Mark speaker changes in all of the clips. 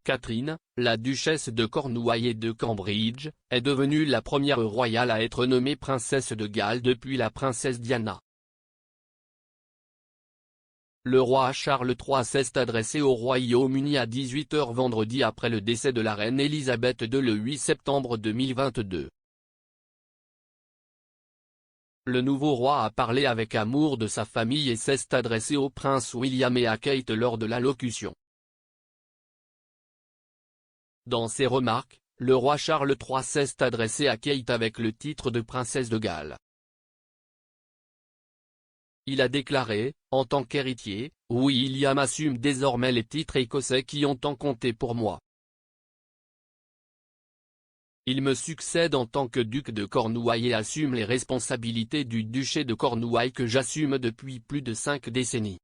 Speaker 1: Catherine, la duchesse de Cornouailles et de Cambridge, est devenue la première royale à être nommée princesse de Galles depuis la princesse Diana. Le roi Charles III s'est adressé au Royaume-Uni à 18 h vendredi après le décès de la reine Elisabeth II le 8 septembre 2022. Le nouveau roi a parlé avec amour de sa famille et s'est adressé au prince William et à Kate lors de l'allocution. Dans ses remarques, le roi Charles III s'est adressé à Kate avec le titre de princesse de Galles. Il a déclaré, en tant qu'héritier, William assume désormais les titres écossais qui ont tant compté pour moi. Il me succède en tant que duc de Cornouailles et assume les responsabilités du duché de Cornouailles que j'assume depuis plus de 5 décennies.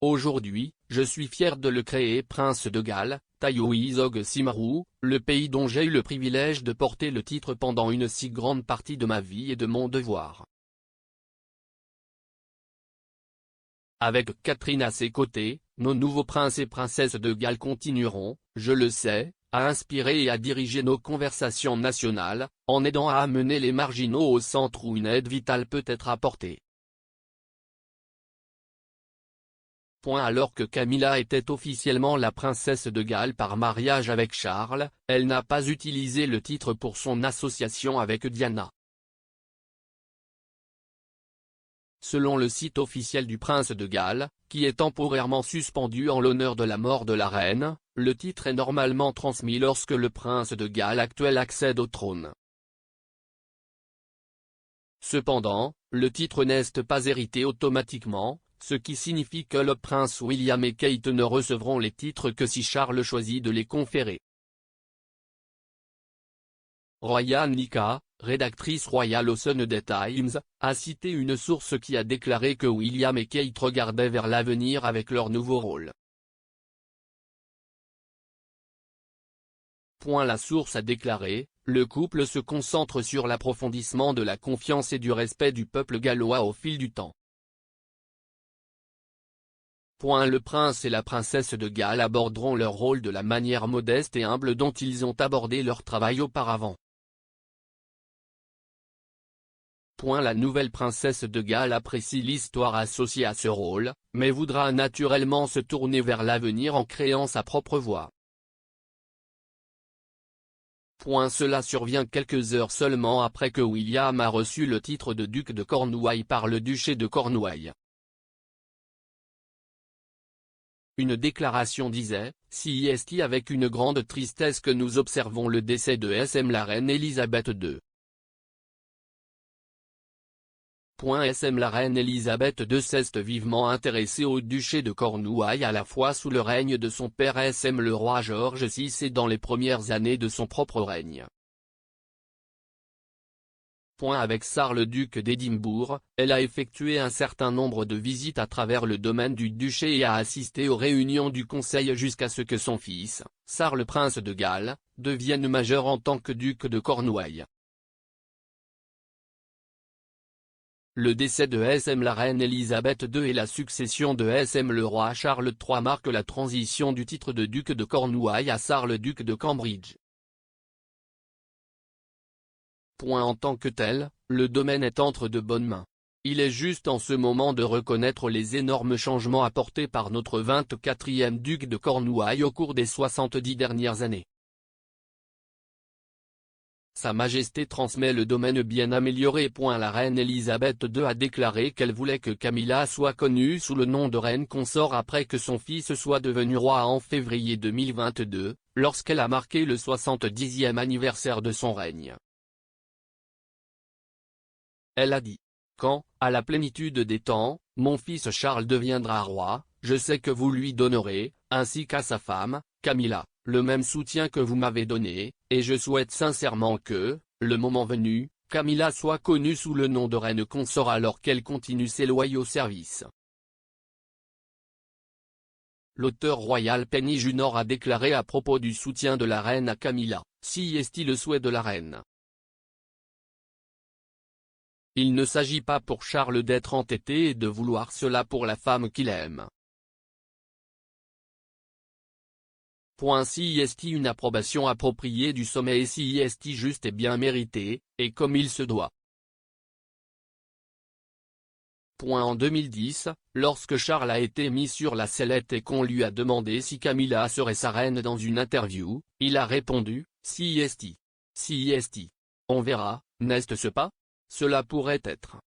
Speaker 1: Aujourd'hui, je suis fier de le créer prince de Galles, Taioiseach Simarú, le pays dont j'ai eu le privilège de porter le titre pendant une si grande partie de ma vie et de mon devoir. Avec Catherine à ses côtés, nos nouveaux princes et princesses de Galles continueront, je le sais, à inspirer et à diriger nos conversations nationales, en aidant à amener les marginaux au centre où une aide vitale peut être apportée. Alors que Camilla était officiellement la princesse de Galles par mariage avec Charles, elle n'a pas utilisé le titre pour son association avec Diana. Selon le site officiel du prince de Galles, qui est temporairement suspendu en l'honneur de la mort de la reine, le titre est normalement transmis lorsque le prince de Galles actuel accède au trône. Cependant, le titre n'est pas hérité automatiquement, ce qui signifie que le prince William et Kate ne recevront les titres que si Charles choisit de les conférer. Roya Nika, rédactrice royale au Sunday Times, a cité une source qui a déclaré que William et Kate regardaient vers l'avenir avec leur nouveau rôle. La source a déclaré, le couple se concentre sur l'approfondissement de la confiance et du respect du peuple gallois au fil du temps. Le prince et la princesse de Galles aborderont leur rôle de la manière modeste et humble dont ils ont abordé leur travail auparavant. La nouvelle princesse de Galles apprécie l'histoire associée à ce rôle, mais voudra naturellement se tourner vers l'avenir en créant sa propre voie. Cela survient quelques heures seulement après que William a reçu le titre de duc de Cornouailles par le duché de Cornouailles. Une déclaration disait, « C'est avec une grande tristesse que nous observons le décès de la reine Elisabeth II. La reine Elisabeth II s'est vivement intéressée au duché de Cornouailles à la fois sous le règne de son père le roi George VI et dans les premières années de son propre règne. Avec Charles duc d'Édimbourg, elle a effectué un certain nombre de visites à travers le domaine du duché et a assisté aux réunions du conseil jusqu'à ce que son fils, Charles prince de Galles, devienne majeur en tant que duc de Cornouailles. Le décès de la reine Elisabeth II et la succession de le roi Charles III marquent la transition du titre de duc de Cornouailles à Charles duc de Cambridge. En tant que tel, le domaine est entre de bonnes mains. Il est juste en ce moment de reconnaître les énormes changements apportés par notre 24e duc de Cornouailles au cours des 70 dernières années. Sa Majesté transmet le domaine bien amélioré. La reine Elisabeth II a déclaré qu'elle voulait que Camilla soit connue sous le nom de reine consort après que son fils soit devenu roi en février 2022, lorsqu'elle a marqué le 70e anniversaire de son règne. Elle a dit, « Quand, à la plénitude des temps, mon fils Charles deviendra roi, je sais que vous lui donnerez, ainsi qu'à sa femme, Camilla, le même soutien que vous m'avez donné, et je souhaite sincèrement que, le moment venu, Camilla soit connue sous le nom de reine consort alors qu'elle continue ses loyaux services. » L'auteur royal Penny Junor a déclaré à propos du soutien de la reine à Camilla, « Si est le souhait de la reine. Il ne s'agit pas pour Charles d'être entêté et de vouloir cela pour la femme qu'il aime. Si est une approbation appropriée du sommet et si est juste et bien méritée, et comme il se doit. En 2010, lorsque Charles a été mis sur la sellette et qu'on lui a demandé si Camilla serait sa reine dans une interview, il a répondu, si est. On verra, n'est-ce pas? Cela pourrait être.